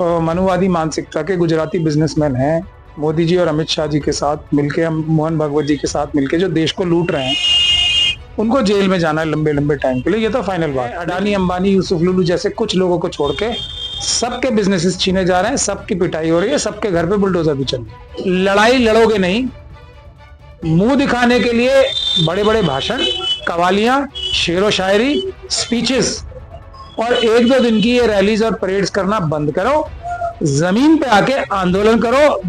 मनुवादी मानसिकता के गुजराती बिजनेसमैन हैं। मोदी जी और अमित शाह जी के साथ मिलके, मोहन भागवत जी के साथ मिलके जो देश को लूट रहे हैं, उनको जेल में जाना है लंबे लंबे टाइम के लिए। ये तो फाइनल बात है। अडानी, अंबानी, यूसुफ लुलू जैसे कुछ लोगों को छोड़ के सबके बिजनेसेस छीने जा रहे हैं, सबकी पिटाई हो रही है, सबके घर पे बुलडोजर भी चल रही है। लड़ाई लड़ोगे नहीं, मुंह दिखाने के लिए बड़े बड़े भाषण, कवालियां, शेरो शायरी, स्पीचेस और एक दो दिन की ये रैलीज और परेड्स करना बंद करो। जमीन पे आके आंदोलन करो।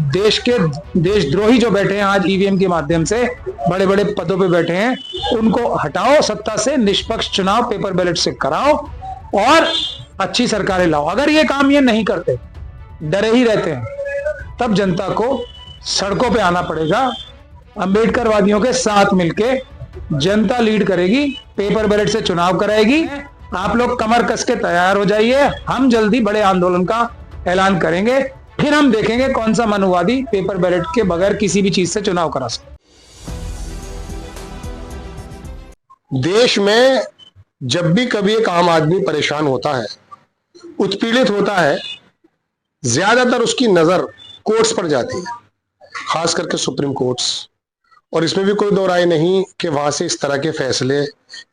देशद्रोही जो बैठे हैं आज ईवीएम के माध्यम से बड़े बड़े पदों पे बैठे हैं, उनको हटाओ सत्ता से, निष्पक्ष चुनाव पेपर बैलेट से कराओ और अच्छी सरकारें लाओ। अगर ये काम ये नहीं करते, डरे ही रहते हैं, तब जनता को सड़कों पे आना पड़ेगा। अंबेडकरवादियों के साथ मिलके जनता लीड करेगी, पेपर बैलेट से चुनाव कराएगी। आप लोग कमर कस के तैयार हो जाइए। हम जल्दी बड़े आंदोलन का ऐलान करेंगे, फिर हम देखेंगे कौन सा मनुवादी पेपर बैलेट के बगैर किसी भी चीज से चुनाव करा सकते। देश में जब भी कभी एक आम आदमी परेशान होता है, उत्पीड़ित होता है, ज्यादातर उसकी नजर कोर्ट्स पर जाती है, खास करके सुप्रीम कोर्ट्स। और इसमें भी कोई दो राय नहीं कि वहां से इस तरह के फैसले,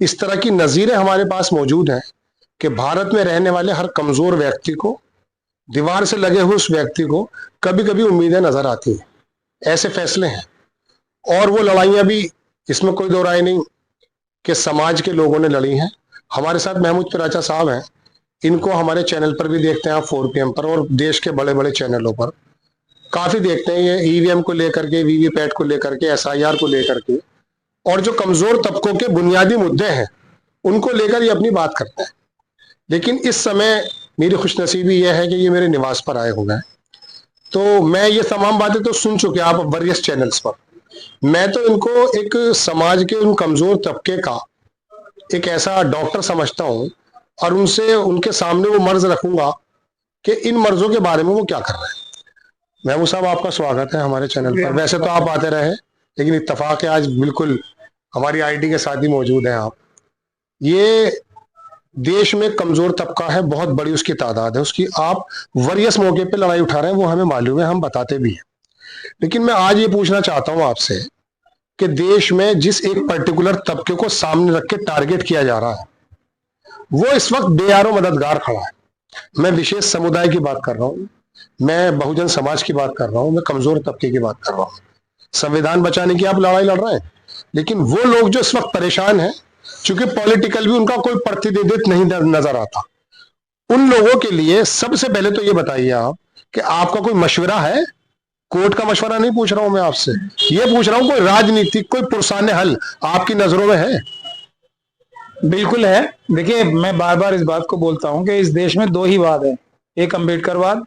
इस तरह की नजीरें हमारे पास मौजूद हैं कि भारत में रहने वाले हर कमजोर व्यक्ति को, दीवार से लगे हुए उस व्यक्ति को कभी कभी उम्मीदें नजर आती हैं। ऐसे फैसले हैं और वो लड़ाइयां भी, इसमें कोई दो राय नहीं कि समाज के लोगों ने लड़ी हैं। हमारे साथ महमूद पिराचा साहब हैं, इनको हमारे चैनल पर भी देखते हैं आप 4 PM पर, और देश के बड़े बड़े चैनलों पर काफी देखते हैं ये ईवीएम को लेकर के, वीवीपैट को लेकर के, एसआईआर को लेकर के, और जो कमजोर तबकों के बुनियादी मुद्दे हैं उनको लेकर ये अपनी बात करते हैं। लेकिन इस समय मेरी खुशनसीबी यह है कि ये मेरे निवास पर आए हुए हैं, तो मैं ये तमाम बातें तो सुन चुके आप वरियस चैनल्स पर। मैं तो इनको एक समाज के उन कमजोर तबके का एक ऐसा डॉक्टर समझता हूं और उनसे, उनके सामने वो मर्ज रखूंगा कि इन मर्जों के बारे में वो क्या कर रहे हैं। महबूब साहब, आपका स्वागत है हमारे चैनल पर। वैसे तो आप आते रहे, लेकिन इत्तेफाक है आज बिल्कुल हमारी आईडी के साथ ही मौजूद हैं आप। ये देश में कमजोर तबका है, बहुत बड़ी उसकी तादाद है, उसकी आप वरियस मौके पे लड़ाई उठा रहे हैं, वो हमें मालूम है, हम बताते भी हैं। लेकिन मैं आज ये पूछना चाहता हूं आपसे कि देश में जिस एक पर्टिकुलर तबके को सामने रख के टारगेट किया जा रहा है, वो इस वक्त बेयारो मददगार खड़ा है। मैं विशेष समुदाय की बात कर रहा हूं, मैं बहुजन समाज की बात कर रहा हूं, मैं कमजोर तबके की बात कर रहा हूं। संविधान बचाने की आप लड़ाई लड़ रहे हैं, लेकिन वो लोग जो इस वक्त परेशान हैं, चूंकि पॉलिटिकल भी उनका कोई प्रतिनिधित्व नहीं नजर आता, उन लोगों के लिए सबसे पहले तो ये बताइए आप कि आपका कोई मशवरा है? कोर्ट का मशवरा नहीं पूछ रहा हूं मैं आपसे, ये पूछ रहा हूं कोई राजनीतिक, कोई पुरसाने हल आपकी नजरों में है? बिल्कुल है। देखिए, मैं बार बार इस बात को बोलता हूं कि इस देश में दो ही वाद है। एक अम्बेडकरवाद,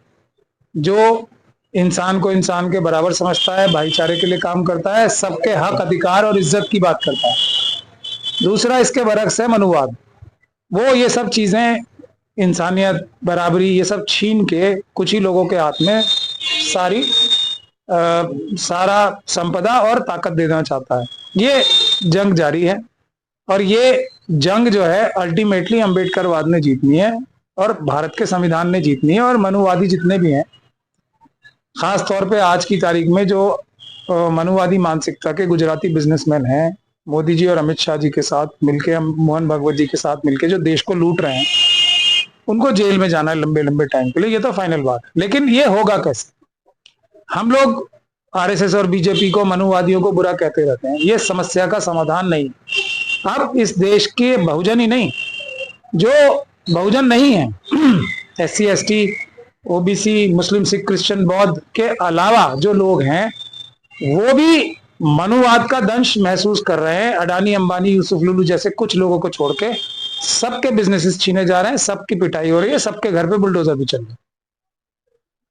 जो इंसान को इंसान के बराबर समझता है, भाईचारे के लिए काम करता है, सबके हक, अधिकार और इज्जत की बात करता है। दूसरा इसके बरक्स है मनुवाद, वो ये सब चीजें, इंसानियत, बराबरी, ये सब छीन के कुछ ही लोगों के हाथ में सारा संपदा और ताकत देना चाहता है। ये जंग जारी है और ये जंग जो है अल्टीमेटली अम्बेडकरवाद ने जीतनी है और भारत के संविधान ने जीतनी है। और मनुवादी जितने भी हैं, खास तौर पे आज की तारीख में जो मनुवादी मानसिकता के गुजराती बिजनेसमैन हैं, मोदी जी और अमित शाह जी के साथ मिलके, मोहन भागवत जी के साथ मिलके जो देश को लूट रहे हैं, उनको जेल में जाना है लंबे लंबे टाइम के लिए। ये तो फाइनल बात है। लेकिन ये होगा कैसे? हम लोग आरएसएस और बीजेपी को, मनुवादियों को बुरा कहते रहते हैं, ये समस्या का समाधान नहीं। अब इस देश के बहुजन ही नहीं, जो बहुजन नहीं है, SC ST OBC, मुस्लिम, सिख, क्रिश्चियन, बौद्ध के अलावा जो लोग हैं, वो भी मनुवाद का दंश महसूस कर रहे हैं। अडानी, अंबानी, यूसुफ लुलू जैसे कुछ लोगों को छोड़ के सबके बिजनेसेस छीने जा रहे हैं, सबकी पिटाई हो रही है, सबके घर पे बुलडोजर भी चल रहे हैं।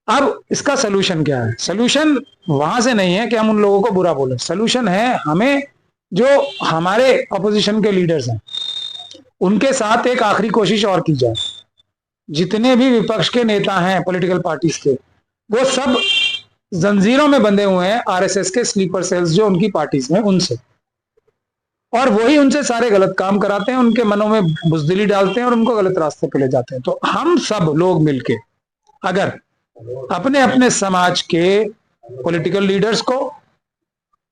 अब इसका सोल्यूशन क्या है? सोल्यूशन वहां से नहीं है कि हम उन लोगों को बुरा बोले। सोल्यूशन है हमें, जो हमारे अपोजिशन के लीडर्स हैं, उनके साथ एक आखिरी कोशिश और की जाए। जितने भी विपक्ष के नेता हैं पॉलिटिकल पार्टीज के, वो सब जंजीरों में बंधे हुए हैं आरएसएस के स्लीपर सेल्स जो उनकी पार्टीज में, उनसे, और वही उनसे सारे गलत काम कराते हैं, उनके मनों में बुजदिली डालते हैं और उनको गलत रास्ते पे ले जाते हैं। तो हम सब लोग मिलके अगर अपने अपने समाज के पॉलिटिकल लीडर्स को,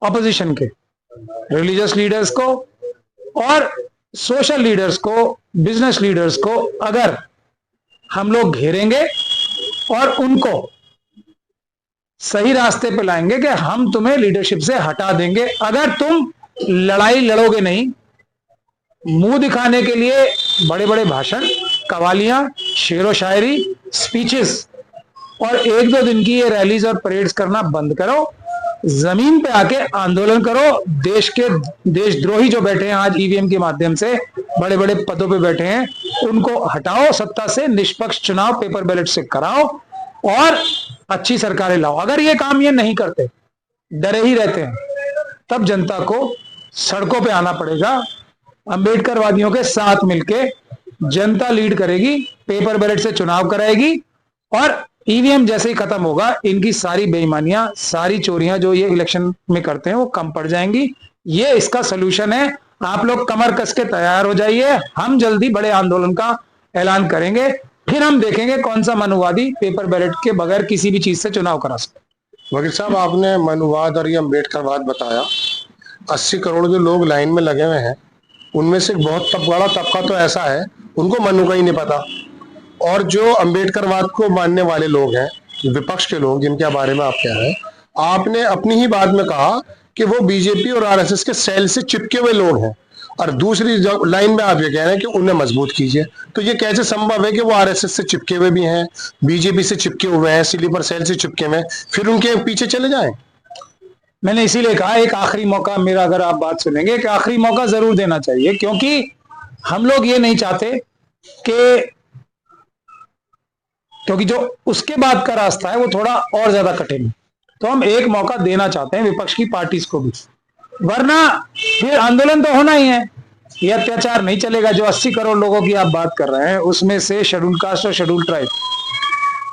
ऑपोजिशन के रिलीजियस लीडर्स को और सोशल लीडर्स को, बिजनेस लीडर्स को अगर हम लोग घेरेंगे और उनको सही रास्ते पे लाएंगे कि हम तुम्हें लीडरशिप से हटा देंगे, अगर तुम लड़ाई लड़ोगे नहीं, मुंह दिखाने के लिए बड़े बड़े भाषण, कवालियां, शेरो शायरी, स्पीचेस और एक दो दिन की ये रैलीज और परेड्स करना बंद करो, जमीन पे आके आंदोलन करो। देशद्रोही जो बैठे हैं आज ईवीएम के माध्यम से बड़े बड़े पदों पे बैठे हैं, उनको हटाओ सत्ता से, निष्पक्ष चुनाव पेपर बैलेट से कराओ और अच्छी सरकारें लाओ। अगर ये काम ये नहीं करते, डरे ही रहते हैं, तब जनता को सड़कों पे आना पड़ेगा। अंबेडकरवादियों के साथ मिलके जनता लीड करेगी, पेपर बैलेट से चुनाव कराएगी और ईवीएम जैसे ही खत्म होगा, इनकी सारी बेईमानियां, सारी चोरियां जो ये इलेक्शन में करते हैं वो कम पड़ जाएंगी। ये इसका सोल्यूशन है। आप लोग कमर कस के तैयार हो जाइए, हम जल्दी बड़े आंदोलन का ऐलान करेंगे, फिर हम देखेंगे कौन सा मनुवादी पेपर बैलेट के बगैर किसी भी चीज से चुनाव करा सकते। वकील साहब, आपने मनुवाद और ये अम्बेडकरवाद बताया। 80 करोड़ जो लोग लाइन में लगे हुए हैं, उनमें से एक बहुत बड़ा तबका तो ऐसा है उनको मनु का ही नहीं पता। और जो अम्बेडकरवाद को मानने वाले लोग हैं, विपक्ष के लोग जिनके बारे में आप कह रहे हैं, आपने अपनी ही बात में कहा कि वो बीजेपी और आरएसएस के सेल से चिपके हुए लोग हैं, और दूसरी लाइन में आप ये कह रहे हैं कि उन्हें मजबूत कीजिए। तो ये कैसे संभव है कि वो आरएसएस से चिपके हुए भी हैं, बीजेपी से चिपके हुए हैं, स्लीपर सेल से चिपके हुए हैं, फिर उनके पीछे चले जाएं? मैंने इसीलिए कहा एक आखिरी मौका मेरा, अगर आप बात सुनेंगे, एक आखिरी मौका जरूर देना चाहिए, क्योंकि हम लोग ये नहीं चाहते कि, क्योंकि जो उसके बाद का रास्ता है वो थोड़ा और ज्यादा कठिन है, तो हम एक मौका देना चाहते हैं विपक्ष की पार्टीज को भी, वरना फिर आंदोलन तो होना ही है, ये अत्याचार नहीं चलेगा। जो 80 करोड़ लोगों की आप बात कर रहे हैं, उसमें से शेड्यूल कास्ट और शेड्यूल ट्राइब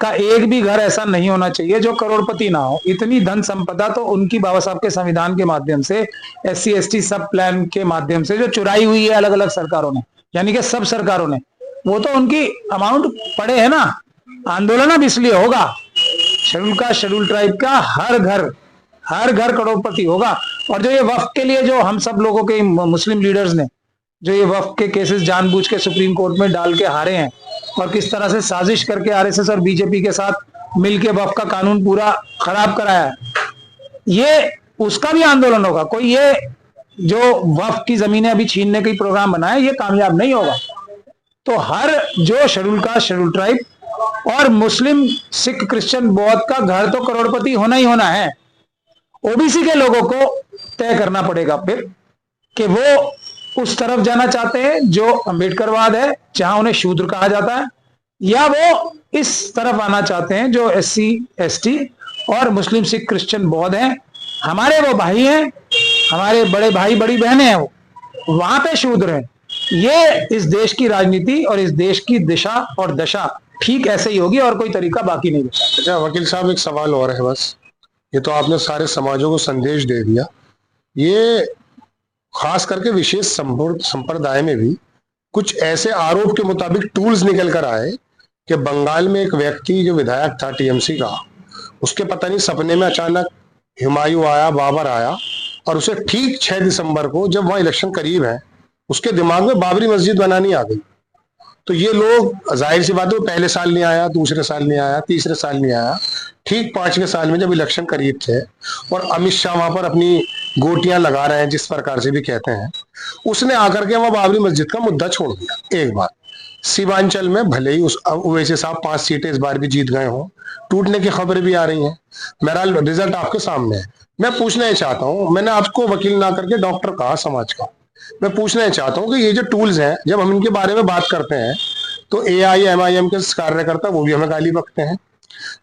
का एक भी घर ऐसा नहीं होना चाहिए जो करोड़पति ना हो। इतनी धन संपदा तो उनकी बाबा साहब के संविधान के माध्यम से, SC ST सब प्लान के माध्यम से जो चुराई हुई है अलग अलग सरकारों ने, यानी कि सब सरकारों ने, वो तो उनकी अमाउंट पड़े है ना। आंदोलन अब इसलिए होगा, शेड्यूल कास्ट शेड्यूल ट्राइब का हर घर करोड़पति होगा। और जो ये वक्फ के लिए जो हम सब लोगों के मुस्लिम लीडर्स ने जो ये वक्फ के केसेस जानबूझ के सुप्रीम कोर्ट में डाल के हारे हैं, और किस तरह से साजिश करके आरएसएस और बीजेपी के साथ मिलके वक्फ का कानून पूरा खराब कराया है, ये उसका भी आंदोलन होगा। कोई ये जो वक्फ की जमीनें अभी छीनने का प्रोग्राम बनाए, ये कामयाब नहीं होगा। तो हर जो शेड्यूल कास्ट शेड्यूल ट्राइब और मुस्लिम, सिख, क्रिश्चियन, बौद्ध का घर तो करोड़पति होना ही होना है। ओबीसी के लोगों को तय करना पड़ेगा फिर कि वो उस तरफ जाना चाहते हैं जो अंबेडकरवाद है, जहां उन्हें शूद्र कहा जाता है, या वो इस तरफ आना चाहते हैं जो SC ST और मुस्लिम, सिख, क्रिश्चियन, बौद्ध हैं। हमारे वो भाई हैं, हमारे बड़े भाई बड़ी बहनें हैं, वो वहां पे शूद्र हैं। ये इस देश की राजनीति और इस देश की दिशा और दशा ठीक ऐसे ही होगी, और कोई तरीका बाकी नहीं बचा। अच्छा वकील साहब, एक सवाल और है बस, ये तो आपने सारे समाजों को संदेश दे दिया। ये खास करके विशेष संप्रदाय में भी कुछ ऐसे आरोप के मुताबिक टूल्स निकल कर आए कि बंगाल में एक व्यक्ति जो विधायक था TMC का, उसके पता नहीं सपने में अचानक हुमायूं आया, बाबर आया, और उसे ठीक 6 दिसंबर को जब वहां इलेक्शन करीब है, उसके दिमाग में बाबरी मस्जिद बनानी आ गई। तो ये लोग, जाहिर सी बात है, पहले साल नहीं आया, दूसरे साल नहीं आया, तीसरे साल नहीं आया, ठीक 5वें साल में जब इलेक्शन करीब थे और अमित शाह वहां पर अपनी गोटियां लगा रहे हैं, जिस प्रकार से भी कहते हैं, उसने आकर के वहां बाबरी मस्जिद का मुद्दा छोड़ दिया। एक बात, सीमांचल में भले ही उस ओवैसी साहब 5 सीटें इस बार भी जीत गए हों, टूटने की खबरें भी आ रही हैं, मेरा रिजल्ट आपके सामने है। मैं पूछना ही चाहता हूँ, मैंने आपको वकील ना करके डॉक्टर कहा समाज का, मैं पूछना चाहता हूं कि ये जो टूल्स हैं, जब हम इनके बारे में बात करते हैं तो AIMIM के कार्यकर्ता वो भी हमें गाली बकते हैं।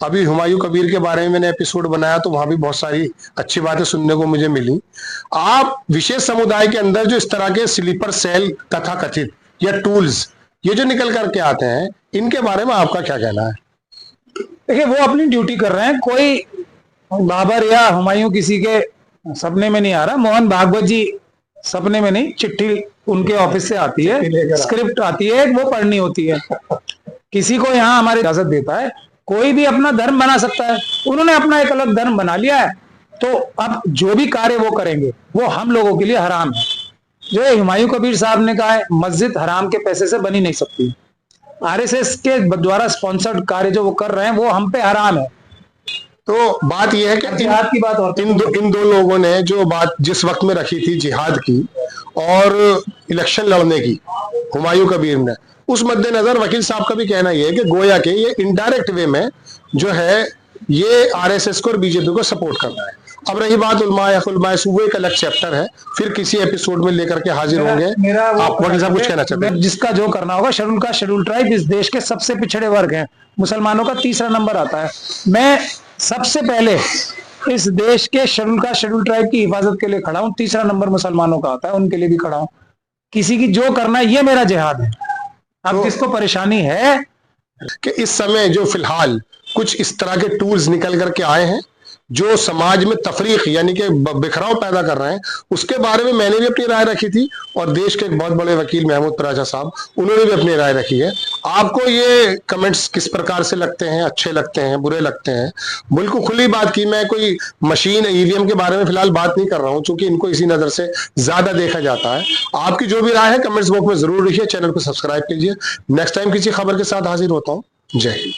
अभी हुमायूं कबीर के बारे में मैंने एपिसोड बनाया तो वहां भी बहुत सारी अच्छी बातें सुनने को मुझे मिली। आप विशेष समुदाय के अंदर जो इस तरह के स्लीपर सेल तथा कथित या टूल्स ये जो निकल करके आते हैं, इनके बारे में आपका क्या कहना है? देखिए, वो अपनी ड्यूटी कर रहे हैं। कोई बाबर या हुमायूं किसी के सपने में नहीं आ रहा। मोहन भागवत जी सपने में नहीं, चिट्ठी उनके ऑफिस से आती है, स्क्रिप्ट आती है, वो पढ़नी होती है। किसी को यहाँ हमारी इजाजत देता है कोई भी अपना धर्म बना सकता है, उन्होंने अपना एक अलग धर्म बना लिया है। तो अब जो भी कार्य वो करेंगे वो हम लोगों के लिए हराम है। जो हुमायूं कबीर साहब ने कहा है, मस्जिद हराम के पैसे से बनी नहीं सकती। आरएसएस के द्वारा स्पॉन्सर्ड कार्य जो वो कर रहे हैं वो हम पे हराम है। तो बात यह है कि जिहाद की बात और इन दो लोगों ने जो बात जिस वक्त में रखी थी जिहाद की और इलेक्शन लड़ने की, हुमायूं कबीर ने, उस मद्देनजर वकील साहब का भी कहना यह है कि गोया के ये इनडायरेक्ट वे में जो है ये आरएसएस को और बीजेपी को सपोर्ट कर रहा है। अब रही बात उलमाए सूबे का अलग चैप्टर है, फिर किसी एपिसोड में लेकर के हाजिर होंगे। आप वकील साहब कुछ कहना चाहते हैं? जिसका जो करना होगा, शेड्यूल का शेड्यूल ट्राइब इस देश के सबसे पिछड़े वर्ग हैं, मुसलमानों का तीसरा नंबर आता है। मैं सबसे पहले इस देश के शेड्यूल का शेड्यूल ट्राइब की हिफाजत के लिए खड़ा हूं, तीसरा नंबर मुसलमानों का आता है, उनके लिए भी खड़ा हूं। किसी की जो करना है, ये मेरा जिहाद है। अब किसको परेशानी है कि इस समय जो फिलहाल कुछ इस तरह के टूल्स निकल करके आए हैं जो समाज में तफरीक यानी कि बिखराव पैदा कर रहे हैं, उसके बारे में मैंने भी अपनी राय रखी थी और देश के एक बहुत बड़े वकील महमूद पराजा साहब, उन्होंने भी अपनी राय रखी है। आपको ये कमेंट्स किस प्रकार से लगते हैं? अच्छे लगते हैं, बुरे लगते हैं? बिल्कुल खुली बात की, मैं कोई मशीन ईवीएम के बारे में फिलहाल बात नहीं कर रहा हूं, चूंकि इनको इसी नजर से ज्यादा देखा जाता है। आपकी जो भी राय है कमेंट्स बॉक्स में जरूर लिखिए, चैनल को सब्सक्राइब कीजिए। नेक्स्ट टाइम किसी खबर के साथ हाजिर होता हूं। जय हिंद।